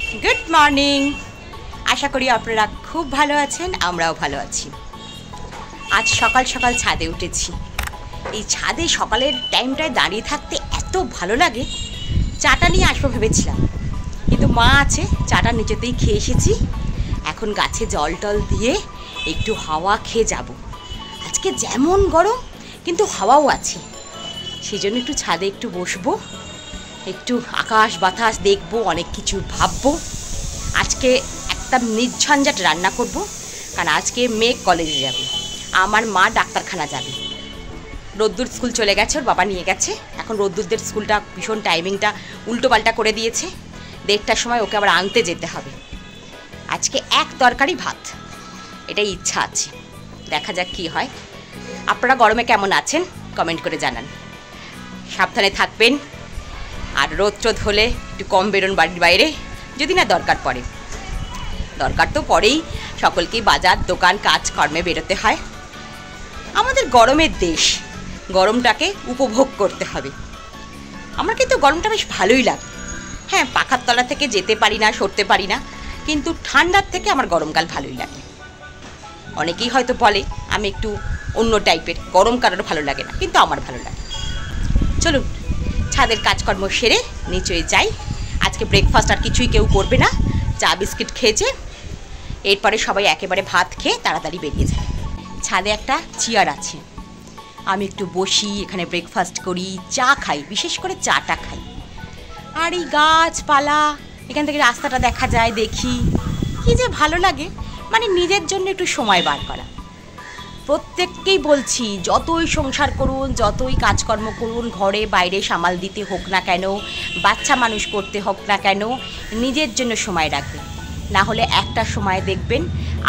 Good morning. আশা করি আপনারা খুব ভালো আছেন, আমরাও ভালো আছি। আজ সকাল সকাল ছাদে উঠেছি। এই ছাদে সকালের টাইমটায় দাঁড়িয়ে থাকতে এত ভালো লাগে। চাটা নিয়ে আসবো ভেবেছিলাম, কিন্তু মা আছে, চাটা নিচেতেই খেয়ে এসেছি। এখন গাছে জল টল দিয়ে একটু হাওয়া খেয়ে যাব। আজকে যেমন গরম কিন্তু হাওয়াও আছে, সেই জন্য একটু ছাদে একটু বসবো, একটু আকাশ বাতাস দেখবো, অনেক কিছু ভাববো। আজকে একটা নির্ঝঞ্ঝাট রান্না করব, কারণ আজকে মেয়ে কলেজে যাবে, আমার মা ডাক্তারখানা যাবে। রোদ্দুর স্কুল চলে গেছে, ওর বাবা নিয়ে গেছে। এখন রোদ্দুরদের স্কুলটা ভীষণ টাইমিংটা উল্টোপাল্টা করে দিয়েছে, 1:30টার সময় ওকে আবার আনতে যেতে হবে। আজকে এক তরকারি ভাত, এটাই ইচ্ছা আছে, দেখা যাক কী হয়। আপনারা গরমে কেমন আছেন কমেন্ট করে জানান। সাবধানে থাকবেন, আর রোদ টোদ হলে একটু কম বেরোন বাড়ির বাইরে, যদি না দরকার পড়ে। দরকার তো পড়েই, সকলকেই বাজার দোকান কাজকর্মে বেরোতে হয়। আমাদের গরমের দেশ, গরমটাকে উপভোগ করতে হবে। আমার কিন্তু গরমটা বেশ ভালোই লাগে। হ্যাঁ, পাখার তলা থেকে যেতে পারি না, সরতে পারি না, কিন্তু ঠান্ডার থেকে আমার গরমকাল ভালোই লাগে। অনেকেই হয়তো বলে আমি একটু অন্য টাইপের, গরম কারোর ভালো লাগে না, কিন্তু আমার ভালো লাগে। চলুন ছাদের কাজকর্ম সেরে নিচে যাই। আজকে ব্রেকফাস্ট আর কিছুই কেউ করবে না, চা বিস্কিট খেয়েছে। এরপরে সবাই একেবারে ভাত খেয়ে তাড়াতাড়ি বেরিয়ে যায়। ছাদে একটা চেয়ার আছে, আমি একটু বসি, এখানে ব্রেকফাস্ট করি, চা খাই, বিশেষ করে চাটা খাই। আর এই গাছপালা, এখান থেকে রাস্তাটা দেখা যায়, দেখি কি যে ভালো লাগে। মানে নিজের জন্য একটু সময় বার করা। প্রত্যেককেই বলছি, যতই সংসার করুন, যতই কাজকর্ম করুন, ঘরে বাইরে সামাল দিতে হোক না কেন, বাচ্চা মানুষ করতে হোক না কেন, নিজের জন্য সময় রাখবেন। না হলে একটা সময় দেখবেন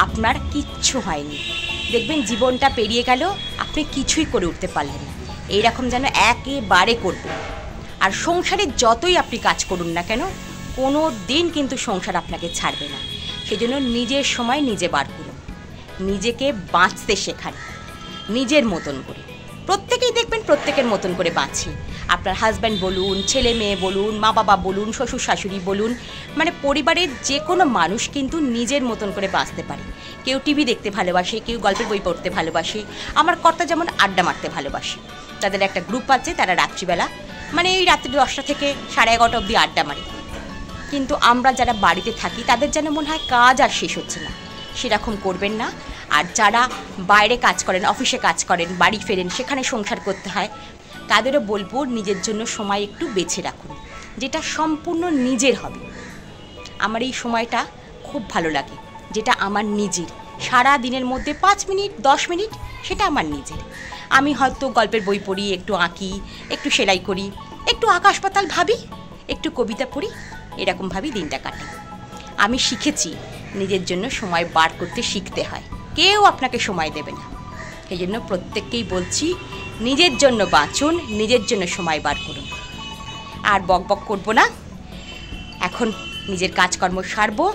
আপনার কিচ্ছু হয়নি, দেখবেন জীবনটা পেরিয়ে গেল, আপনি কিছুই করে উঠতে পারলেন না। এইরকম যেন একেবারে করবেন। আর সংসারে যতই আপনি কাজ করুন না কেন, কোনো দিন কিন্তু সংসার আপনাকে ছাড়বে না। সেজন্য নিজের সময় নিজে বার করুন, নিজেকে বাঁচতে শেখান নিজের মতন করে। প্রত্যেকেই দেখবেন প্রত্যেকের মতন করে বাঁচে। আপনার হাজব্যান্ড বলুন, ছেলে মেয়ে বলুন, মা বাবা বলুন, শ্বশুর শাশুড়ি বলুন, মানে পরিবারের যে কোনো মানুষ কিন্তু নিজের মতন করে বাঁচতে পারে। কেউ টিভি দেখতে ভালোবাসে, কেউ গল্পের বই পড়তে ভালোবাসে। আমার কর্তা যেমন আড্ডা মারতে ভালোবাসে, তাদের একটা গ্রুপ আছে, তারা রাত্রিবেলা মানে এই রাত্রি 10টা থেকে 11:30 অবধি আড্ডা মারে। কিন্তু আমরা যারা বাড়িতে থাকি তাদের যেন মনে হয় কাজ আর শেষ হচ্ছে না, সেরকম করবেন না। আর যারা বাইরে কাজ করেন, অফিসে কাজ করেন, বাড়ি ফেরেন, সেখানে সংসার করতে হয়, তাদেরও বলবো নিজের জন্য সময় একটু বেছে রাখুন, যেটা সম্পূর্ণ নিজের হবে। আমার এই সময়টা খুব ভালো লাগে, যেটা আমার নিজের। সারা দিনের মধ্যে 5 মিনিট 10 মিনিট সেটা আমার নিজের। আমি হয়তো গল্পের বই পড়ি, একটু আঁকি, একটু সেলাই করি, একটু আকাশ পাতাল ভাবি, একটু কবিতা পড়ি, এরকমভাবেই দিনটা কাটাই। আমি শিখেছি নিজের জন্য সময় বার করতে শিখতে হয়, কেউ আপনাকে সময় দেবে না। সেই জন্য প্রত্যেককেই বলছি, নিজের জন্য বাঁচুন, নিজের জন্য সময় বার করুন। আর বক বক করবো না, এখন নিজের কাজকর্ম সারবো।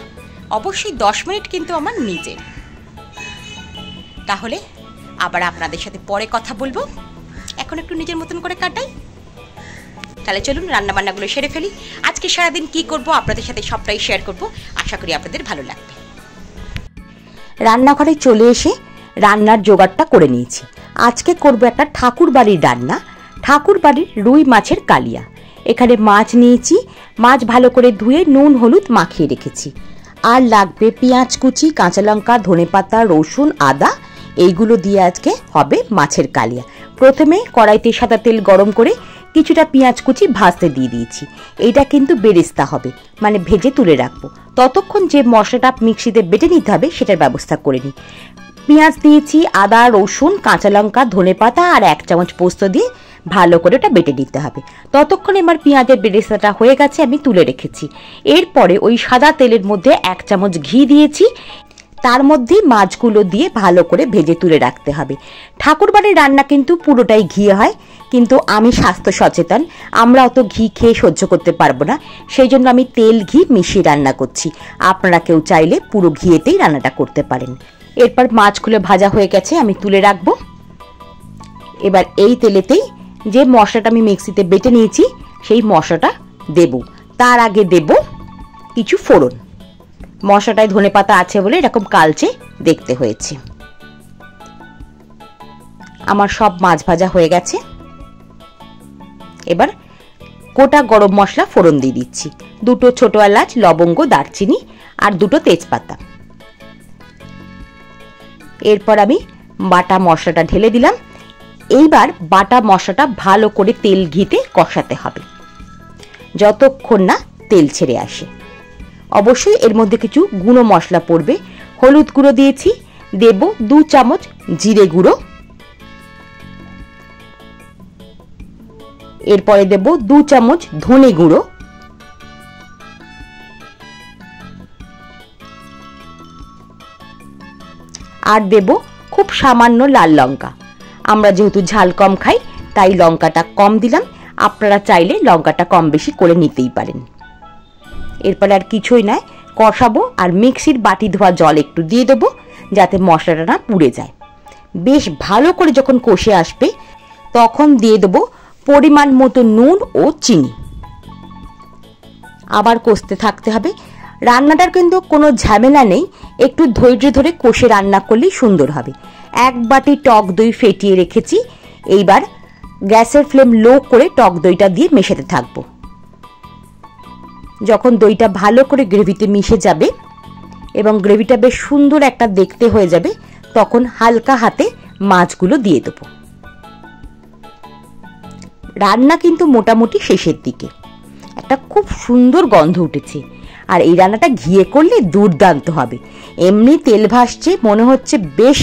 অবশ্যই 10 মিনিট কিন্তু আমার নিজের। তাহলে আবার আপনাদের সাথে পরে কথা বলবো, এখন একটু নিজের মতন করে কাটাই। তাহলে চলুন রান্নাবান্নাগুলো সেরে ফেলি। আজকে সারাদিন কি করব আপনাদের সাথে সবটাই শেয়ার করব, আশা করি আপনাদের ভালো লাগবে। রান্নাঘরে চলে এসে রান্নার জোগাড়টা করে নিয়েছি। আজকে করব একটা ঠাকুর বাড়ির রান্না, ঠাকুর বাড়ির রুই মাছের কালিয়া। এখানে মাছ নিয়েছি, মাছ ভালো করে ধুয়ে নুন হলুদ মাখিয়ে রেখেছি। আর লাগবে পেঁয়াজ কুচি, কাঁচা লঙ্কা, ধনেপাতা, রসুন, আদা, এইগুলো দিয়ে আজকে হবে মাছের কালিয়া। প্রথমে কড়াইতে সাদা তেল গরম করে কিছুটা পেঁয়াজ কুচি ভাজতে দিয়ে দিয়েছি। এইটা কিন্তু বেরেস্তা হবে, মানে ভেজে তুলে রাখবো। ততক্ষণ যে মশলাটা মিক্সিতে বেটে নিতে হবে সেটার ব্যবস্থা করে নিই। পেঁয়াজ দিয়েছি, আদা, রসুন, কাঁচা লঙ্কা, ধনেপাতা আর 1 চামচ পোস্ত দিয়ে ভালো করে ওটা বেটে নিতে হবে। ততক্ষণ এবার পেঁয়াজের বেরেস্তাটা হয়ে গেছে, আমি তুলে রেখেছি। এরপরে ওই সাদা তেলের মধ্যে 1 চামচ ঘি দিয়েছি, তার মধ্যে মাছগুলো দিয়ে ভালো করে ভেজে তুলে রাখতে হবে। ঠাকুরবাড়ির রান্না কিন্তু পুরোটাই ঘি হয়, কিন্তু আমি স্বাস্থ্য সচেতন, আমরা অত ঘি খেয়ে সহ্য করতে পারবো না, সেই জন্য আমি তেল ঘি মিশিয়ে রান্না করছি। আপনারা কেউ চাইলে পুরো ঘিয়েতেই রান্নাটা করতে পারেন। এরপর মাছগুলো ভাজা হয়ে গেছে, আমি তুলে রাখবো। এবার এই তেলেতেই যে মশলাটা আমি মিক্সিতে বেটে নিয়েছি সেই মশলাটা দেব। তার আগে দেব কিছু ফোড়ন। মশলাটায় ধনেপাতা আছে বলে এরকম কালচে দেখতে হয়েছে। আমার সব মাছ ভাজা হয়ে গেছে। এবার গোটা গরম মশলা ফোড়ন দিয়ে দিচ্ছি, 2টো ছোট এলাচ, লবঙ্গ, দারচিনি আর 2টো তেজপাতা। এরপর আমি বাটা মশলাটা ঢেলে দিলাম। এইবার বাটা মশলাটা ভালো করে তেল ঘিতে কষাতে হবে যতক্ষণ না তেল ছেড়ে আসে। অবশ্যই এর মধ্যে কিছু গুঁড়ো মশলা পড়বে। হলুদ গুঁড়ো দিয়েছি, দেব 2 চামচ জিরে গুঁড়ো, এরপরে দেব 2 চামচ ধনে গুঁড়ো, আর দেব খুব সামান্য লাল লঙ্কা। আমরা যেহেতু ঝাল কম খাই তাই লঙ্কাটা কম দিলাম, আপনারা চাইলে লঙ্কাটা কম বেশি করে নিতেই পারেন। এরপর আর কিছুই নয়, কষাবো আর মিক্সির বাটি ধোয়া জল একটু দিয়ে দেবো যাতে মশলাটা না পুড়ে যায়। বেশ ভালো করে যখন কষে আসবে তখন দিয়ে দেবো পরিমাণ মতো নুন ও চিনি। আবার কষতে থাকতে হবে। রান্নাটার কিন্তু কোনো ঝামেলা নেই, একটু ধৈর্য ধরে কষে রান্না করলেই সুন্দর হবে। 1 বাটি টক দই ফেটিয়ে রেখেছি। এইবার গ্যাসের ফ্লেম লো করে টক দইটা দিয়ে মেশাতে থাকবো। যখন দইটা ভালো করে গ্রেভিতে মিশে যাবে এবং গ্রেভিটা বেশ সুন্দর একটা দেখতে হয়ে যাবে তখন হালকা হাতে মাছগুলো দিয়ে দেবো। রান্না কিন্তু মোটামুটি শেষের দিকে, একটা খুব সুন্দর গন্ধ উঠেছে। আর এই রান্নাটা ঘিয়ে করলে দুর্দান্ত হবে। এমনি তেল ভাসছে, মনে হচ্ছে বেশ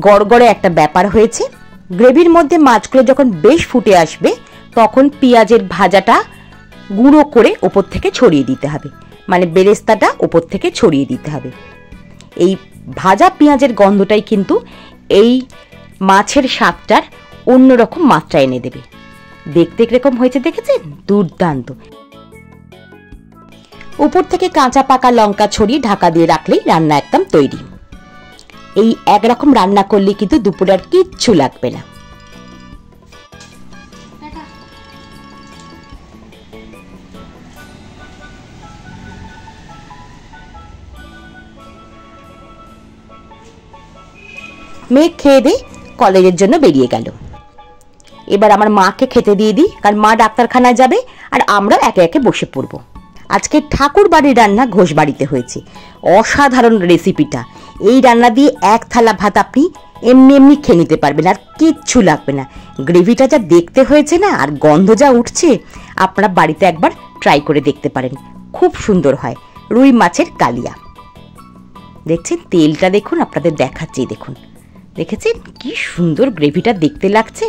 গড়গড়ে একটা ব্যাপার হয়েছে। গ্রেভির মধ্যে মাছগুলো যখন বেশ ফুটে আসবে তখন পেঁয়াজের ভাজাটা গুঁড়ো করে ওপর থেকে ছড়িয়ে দিতে হবে, মানে বেরেস্তাটা ওপর থেকে ছড়িয়ে দিতে হবে। এই ভাজা পেঁয়াজের গন্ধটাই কিন্তু এই মাছের স্বাদটার অন্যরকম মাত্রা এনে দেবে। দেখতে কিরকম হয়েছে দেখেছেন? দুর্দান্ত। উপর থেকে কাঁচা পাকা লঙ্কা ছড়িয়ে ঢাকা দিয়ে রাখলেই রান্না একদম তৈরি। এই একরকম রান্না করলে কিন্তু দুপুরে আর কিচ্ছু লাগবে না। মেয়ে খেয়ে দিয়ে কলেজের জন্য বেরিয়ে গেল। এবার আমার মাকে খেতে দিয়ে দিই, কারণ মা ডাক্তারখানায় যাবে আর আমরা একে একে বসে পড়বো। আজকে ঠাকুর বাড়ির রান্না ঘোষ বাড়িতে হয়েছে। অসাধারণ রেসিপিটা। এই রান্না দিয়ে 1 থালা ভাত আপনি এমনি এমনি খেয়ে নিতে পারবেন, আর কিচ্ছু লাগবে না। গ্রেভিটা যা দেখতে হয়েছে না, আর গন্ধ যা উঠছে, আপনারা বাড়িতে একবার ট্রাই করে দেখতে পারেন, খুব সুন্দর হয়। রুই মাছের কালিয়া দেখছেন, তেলটা দেখুন, আপনাদের দেখাচ্ছি, দেখুন, দেখেছেন কি সুন্দর গ্রেভিটা দেখতে লাগছে।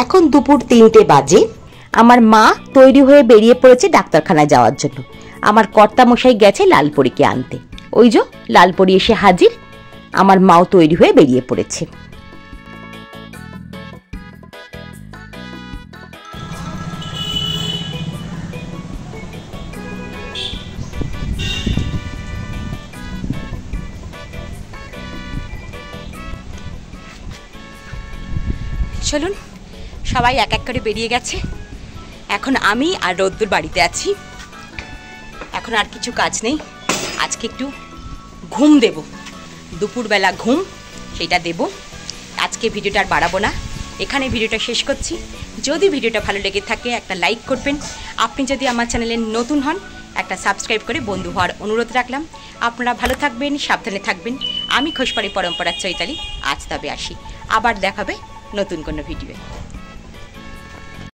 এখন দুপুর 3টে বাজে। আমার মা তৈরি হয়ে বেরিয়ে পড়েছে ডাক্তারখানায় যাওয়ার জন্য। আমার কর্তামশাই গেছে লালপরীকে আনতে। ওই যে লালপরী এসে হাজির। আমার মাও তৈরি হয়ে বেরিয়ে পড়েছে। চলুন, সবাই এক এক করে বেরিয়ে গেছে। এখন আমি আর রোদ্দুর বাড়িতে আছি। এখন আর কিছু কাজ নেই। আজকে একটু ঘুম দেব, দুপুরবেলা ঘুম, সেটা দেব। আজকে ভিডিওটা আর বাড়াবো না, এখানে ভিডিওটা শেষ করছি। যদি ভিডিওটা ভালো লেগে থাকে একটা লাইক করবেন। আপনি যদি আমার চ্যানেলে নতুন হন একটা সাবস্ক্রাইব করে বন্ধু হওয়ার অনুরোধ রাখলাম। আপনারা ভালো থাকবেন, সাবধানে থাকবেন। আমি ঘোষবাড়ি পরম্পরার চৈতালি আজ তবে আসি। আবার দেখাবে নতুন কোনো ভিডিও।